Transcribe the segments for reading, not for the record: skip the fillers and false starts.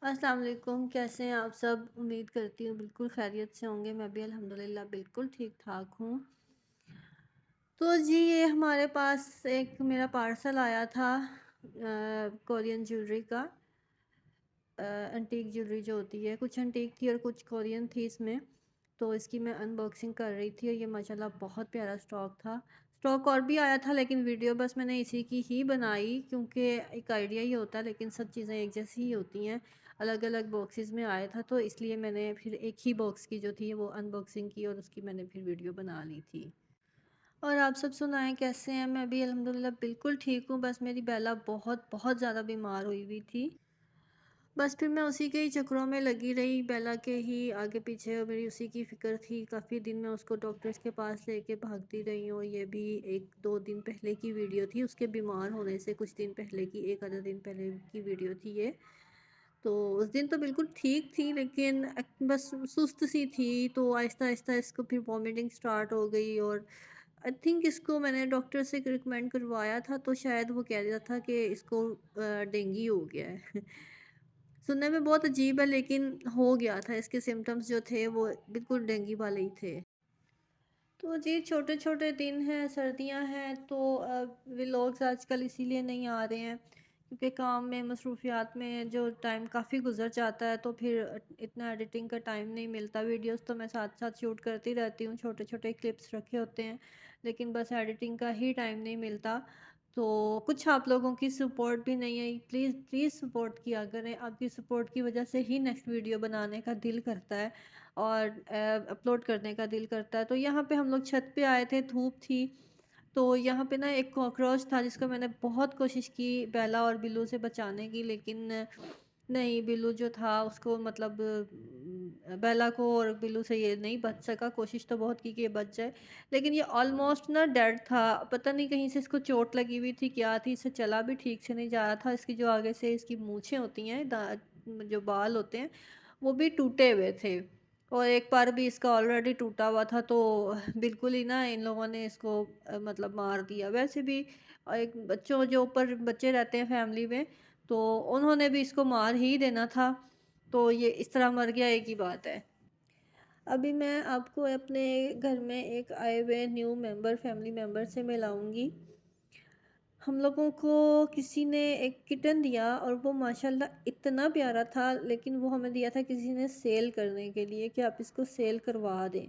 अस्सलाम वालेकुम, कैसे हैं आप सब? उम्मीद करती हूँ बिल्कुल खैरियत से होंगे। मैं भी अल्हम्दुलिल्लाह बिल्कुल ठीक-ठाक हूँ। तो जी, ये हमारे पास एक मेरा पार्सल आया था कोरियन ज्वेलरी का। एंटीक ज्वेलरी जो होती है, कुछ एंटीक थी और कुछ कोरियन थी इसमें। तो इसकी मैं अनबॉक्सिंग कर रही थी और ये माशाल्लाह बहुत प्यारा स्टॉक था। स्टॉक और भी आया था लेकिन वीडियो बस मैंने इसी की ही बनाई, क्योंकि एक आइडिया ही होता है, लेकिन सब चीज़ें एक जैसी ही होती हैं। अलग अलग बॉक्सेस में आया था, तो इसलिए मैंने फिर एक ही बॉक्स की जो थी वो अनबॉक्सिंग की और उसकी मैंने फिर वीडियो बना ली थी। और आप सब सुनाएं, कैसे हैं? मैं भी अल्हम्दुलिल्लाह बिल्कुल ठीक हूँ। बस मेरी बेला बहुत बहुत ज़्यादा बीमार हुई हुई थी। बस फिर मैं उसी के ही चक्करों में लगी रही, बेला के ही आगे पीछे मेरी उसी की फ़िक्र थी। काफ़ी दिन मैं उसको डॉक्टर्स के पास लेके भागती रही हूँ। ये भी 1-2 दिन पहले की वीडियो थी, उसके बीमार होने से कुछ दिन पहले की, 1 आधा दिन पहले की वीडियो थी ये। तो उस दिन तो बिल्कुल ठीक थी, लेकिन बस सुस्त सी थी। तो आहिस्ता-आहिस्ता इसको फिर वॉमिटिंग स्टार्ट हो गई और आई थिंक इसको मैंने डॉक्टर से रिकमेंड करवाया था, तो शायद वो कह रहा था कि इसको डेंगू हो गया है। सुनने में बहुत अजीब है, लेकिन हो गया था। इसके सिम्पटम्स जो थे वो बिल्कुल डेंगू वाले ही थे। तो जी, छोटे-छोटे दिन हैं, सर्दियां हैं, तो व्लॉग्स आजकल इसीलिए नहीं आ रहे हैं क्योंकि काम में, मसरूफियात में जो टाइम काफ़ी गुजर जाता है, तो फिर इतना एडिटिंग का टाइम नहीं मिलता। वीडियोस तो मैं साथ-साथ शूट करती रहती हूँ, छोटे-छोटे क्लिप्स रखे होते हैं, लेकिन बस एडिटिंग का ही टाइम नहीं मिलता। तो कुछ आप लोगों की सपोर्ट भी नहीं है। प्लीज़ प्लीज़ सपोर्ट किया करें। आपकी सपोर्ट की वजह से ही नेक्स्ट वीडियो बनाने का दिल करता है और अपलोड करने का दिल करता है। तो यहाँ पे हम लोग छत पे आए थे, धूप थी, तो यहाँ पे ना एक कॉकरोच था जिसको मैंने बहुत कोशिश की बेला और बिल्लू से बचाने की, लेकिन नहीं, बिल्लू जो था उसको मतलब बेला को और बिल्लू से ये नहीं बच सका। कोशिश तो बहुत की कि ये बच जाए, लेकिन ये ऑलमोस्ट ना डेड था। पता नहीं कहीं से इसको चोट लगी हुई थी, क्या थी, इसे चला भी ठीक से नहीं जा रहा था। इसकी जो आगे से इसकी मूछें होती हैं, जो बाल होते हैं, वो भी टूटे हुए थे और एक बार भी इसका ऑलरेडी टूटा हुआ था। तो बिल्कुल ही ना इन लोगों ने इसको मतलब मार दिया। वैसे भी एक बच्चों जो ऊपर बच्चे रहते हैं फैमिली में, तो उन्होंने भी इसको मार ही देना था। तो ये इस तरह मर गया, एक ही बात है। अभी मैं आपको अपने घर में एक आए हुए न्यू मेंबर, फैमिली मेंबर से मिलाऊंगी। हम लोगों को किसी ने एक किटन दिया और वो माशाल्लाह इतना प्यारा था, लेकिन वो हमें दिया था किसी ने सेल करने के लिए कि आप इसको सेल करवा दें।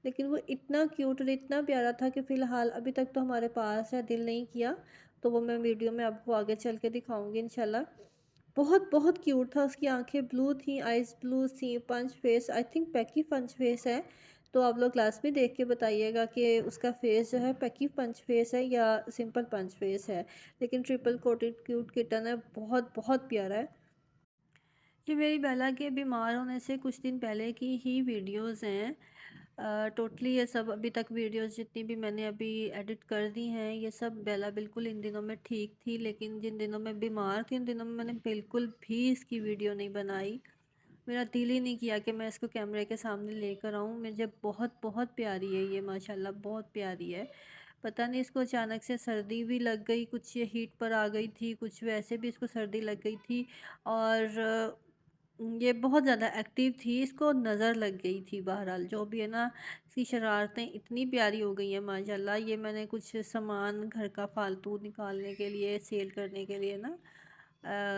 लेकिन वो इतना क्यूट और इतना प्यारा था कि फ़िलहाल अभी तक तो हमारे पास है, दिल नहीं किया। तो वो मैं वीडियो में आपको आगे चल के दिखाऊंगी इंशाल्लाह। बहुत बहुत क्यूट था। उसकी आंखें ब्लू थी, आइज़ ब्लू थी, पंच फेस, आई थिंक पैकी पंच फेस है। तो आप लोग क्लास में देख के बताइएगा कि उसका फेस जो है पैकी पंच फेस है या सिंपल पंच फेस है। लेकिन ट्रिपल कोटेड क्यूट किटन है, बहुत बहुत प्यारा है। ये मेरी बेला के बीमार होने से कुछ दिन पहले की ही वीडियोस हैं। टोटली ये सब अभी तक वीडियोस जितनी भी मैंने अभी एडिट कर दी हैं, ये सब बेला बिल्कुल इन दिनों में ठीक थी, लेकिन जिन दिनों में बीमार थी उन दिनों में मैंने बिल्कुल भी इसकी वीडियो नहीं बनाई। मेरा दिल ही नहीं किया कि मैं इसको कैमरे के सामने लेकर आऊँ। मुझे बहुत बहुत प्यारी है ये, माशाल्लाह बहुत प्यारी है। पता नहीं इसको अचानक से सर्दी भी लग गई, कुछ ये हीट पर आ गई थी, कुछ वैसे भी इसको सर्दी लग गई थी। और ये बहुत ज़्यादा एक्टिव थी, इसको नज़र लग गई थी। बहरहाल जो भी है ना, इसकी शरारतें इतनी प्यारी हो गई हैं माशाल्लाह। ये मैंने कुछ सामान घर का फालतू निकालने के लिए, सेल करने के लिए ना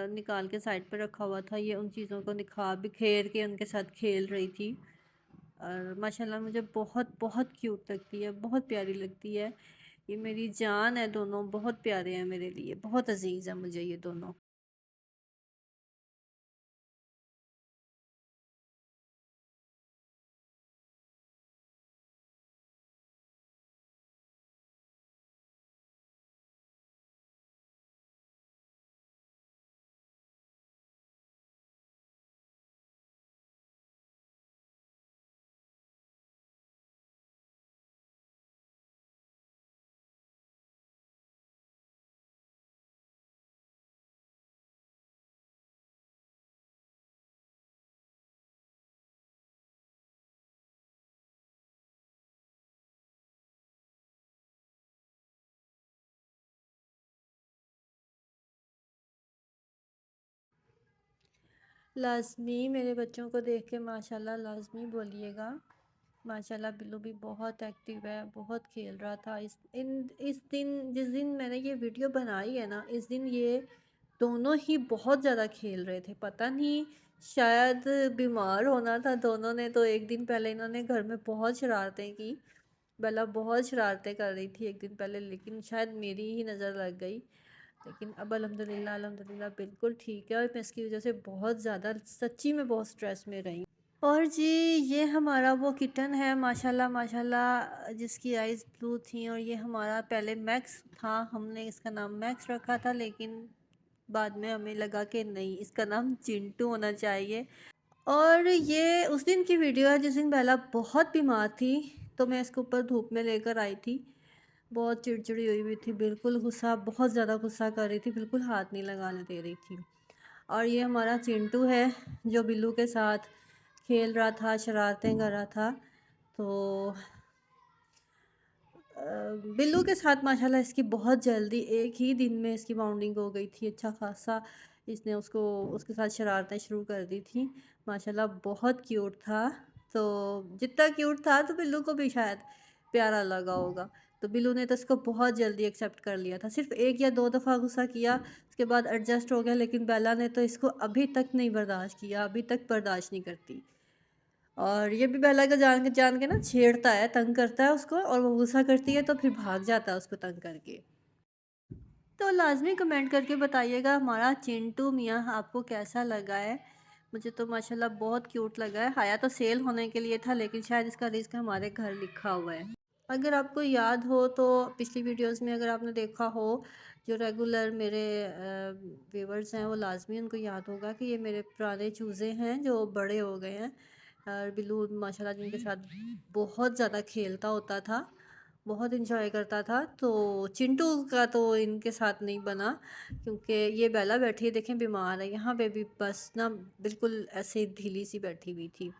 निकाल के साइड पे रखा हुआ था। ये उन चीज़ों को बिखेर के उनके साथ खेल रही थी। और माशाल्लाह मुझे बहुत बहुत क्यूट लगती है, बहुत प्यारी लगती है। ये मेरी जान है, दोनों बहुत प्यारे हैं मेरे लिए, बहुत अजीज़ है मुझे ये दोनों। लाज़मी मेरे बच्चों को देख के माशाल्लाह लाज़मी बोलिएगा। माशाल्लाह बिल्लू भी बहुत एक्टिव है, बहुत खेल रहा था। इस दिन जिस दिन मैंने ये वीडियो बनाई है ना, इस दिन ये दोनों ही बहुत ज़्यादा खेल रहे थे। पता नहीं शायद बीमार होना था दोनों ने, तो एक दिन पहले इन्होंने घर में बहुत शरारतें की। बेला बहुत शरारतें कर रही थी एक दिन पहले, लेकिन शायद मेरी ही नज़र लग गई। लेकिन अब अल्हम्दुलिल्लाह अल्हम्दुलिल्लाह बिल्कुल ठीक है, और मैं इसकी वजह से बहुत ज़्यादा सच्ची में बहुत स्ट्रेस में रही। और जी ये हमारा वो किटन है माशाल्लाह माशाल्लाह, जिसकी आइज़ ब्लू थी। और ये हमारा पहले मैक्स था, हमने इसका नाम मैक्स रखा था, लेकिन बाद में हमें लगा कि नहीं, इसका नाम चिंटू होना चाहिए। और ये उस दिन की वीडियो है जिस दिन बेला बहुत बीमार थी, तो मैं इसके ऊपर धूप में लेकर आई थी। बहुत चिड़चिड़ी हुई हुई थी, बिल्कुल गुस्सा, बहुत ज़्यादा गुस्सा कर रही थी, बिल्कुल हाथ नहीं लगाने दे रही थी। और ये हमारा चिंटू है जो बिल्लू के साथ खेल रहा था, शरारतें कर रहा था। तो बिल्लू के साथ माशाल्लाह इसकी बहुत जल्दी एक ही दिन में इसकी बाउंडिंग हो गई थी, अच्छा खासा इसने उसके साथ शरारतें शुरू कर दी थी। माशाल्लाह बहुत क्यूट था। तो जितना क्यूट था तो बिल्लू को भी शायद प्यारा लगा होगा। तो बिल्लू ने तो इसको बहुत जल्दी एक्सेप्ट कर लिया था। सिर्फ एक या दो दफ़ा गुस्सा किया, उसके बाद एडजस्ट हो गया, लेकिन बेला ने तो इसको अभी तक नहीं बर्दाश्त किया, अभी तक बर्दाश्त नहीं करती। और ये भी बेला का जान के ना छेड़ता है, तंग करता है उसको, और वो गुस्सा करती है तो फिर भाग जाता है उसको तंग करके। तो लाज़मी कमेंट करके बताइएगा हमारा चिंटू मियाँ आपको कैसा लगा है। मुझे तो माशाल्लाह बहुत क्यूट लगा है। आया तो सेल होने के लिए था, लेकिन शायद इसका रिस्क हमारे घर लिखा हुआ है। अगर आपको याद हो तो पिछली वीडियोस में अगर आपने देखा हो, जो रेगुलर मेरे व्यूवर्स हैं वो लाज़मी उनको याद होगा कि ये मेरे पुराने चूज़े हैं जो बड़े हो गए हैं। और बिल्लू माशाल्लाह जिनके साथ बहुत ज़्यादा खेलता होता था, बहुत इंजॉय करता था। तो चिंटू का तो इनके साथ नहीं बना, क्योंकि ये बेला बैठी है देखें बीमार है, यहाँ पे भी बस ना बिल्कुल ऐसे ढीली सी बैठी हुई थी।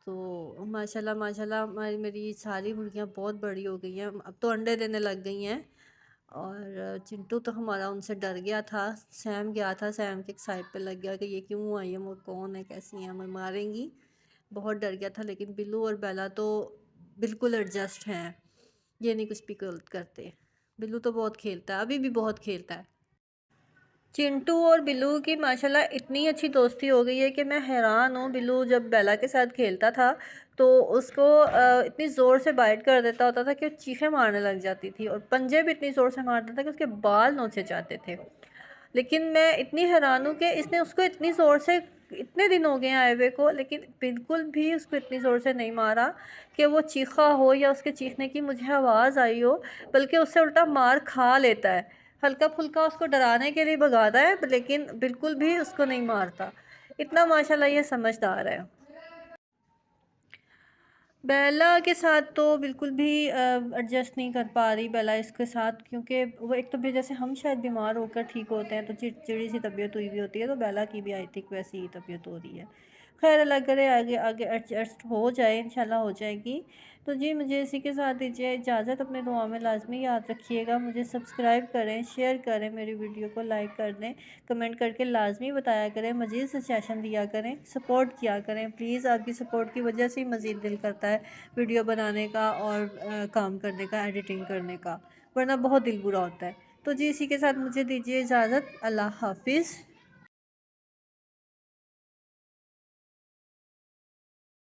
तो माशाल्लाह माशाल्लाह हमारी मेरी सारी मुर्गियाँ बहुत बड़ी हो गई हैं, अब तो अंडे देने लग गई हैं। और चिंटू तो हमारा उनसे डर गया था। सैम गया था, सैम के साइड पे लग गया कि ये क्यों आई है, वो कौन है, कैसी है, हमें मारेंगी, बहुत डर गया था। लेकिन बिल्लू और बेला तो बिल्कुल एडजस्ट हैं, ये नहीं कुछ भी करते। बिल्लू तो बहुत खेलता है, अभी भी बहुत खेलता है। चिंटू और बिल्लू की माशाल्लाह इतनी अच्छी दोस्ती हो गई है कि मैं हैरान हूँ। बिल्लू जब बेला के साथ खेलता था तो उसको इतनी ज़ोर से बाइट कर देता होता था कि वो चीखें मारने लग जाती थी, और पंजे भी इतनी ज़ोर से मारता था कि उसके बाल नोचे जाते थे। लेकिन मैं इतनी हैरान हूँ कि इसने उसको इतनी ज़ोर से, इतने दिन हो गए हैं आए हुए को, लेकिन बिल्कुल भी उसको इतनी ज़ोर से नहीं मारा कि वो चीखा हो या उसके चीखने की मुझे आवाज़ आई हो, बल्कि उससे उल्टा मार खा लेता है। हल्का फुल्का उसको डराने के लिए भगाता है, लेकिन बिल्कुल भी उसको नहीं मारता। इतना माशाल्लाह ये समझदार है। बेला के साथ तो बिल्कुल भी एडजस्ट नहीं कर पा रही बेला इसके साथ, क्योंकि वो एक तो भी जैसे हम शायद बीमार होकर ठीक होते हैं तो चिड़चिड़ी सी तबीयत हुई हुई होती है, तो बेला की भी आई थिंक वैसी ही तबीयत हो रही है। खैर अल्लाह करे आगे आगे एडजस्ट हो जाए, इंशाल्लाह हो जाएगी। तो जी मुझे इसी के साथ दीजिए इजाज़त, अपने दुआ में लाजमी याद रखिएगा। मुझे सब्सक्राइब करें, शेयर करें, मेरी वीडियो को लाइक कर दें, कमेंट करके लाजमी बताया करें, मज़ीद सजेशन दिया करें, सपोर्ट किया करें प्लीज़। आपकी सपोर्ट की वजह से ही मज़ीद दिल करता है वीडियो बनाने का और काम करने का, एडिटिंग करने का, वरना बहुत दिल बुरा होता है। तो जी इसी के साथ मुझे दीजिए इजाज़त, अल्लाह हाफिज़।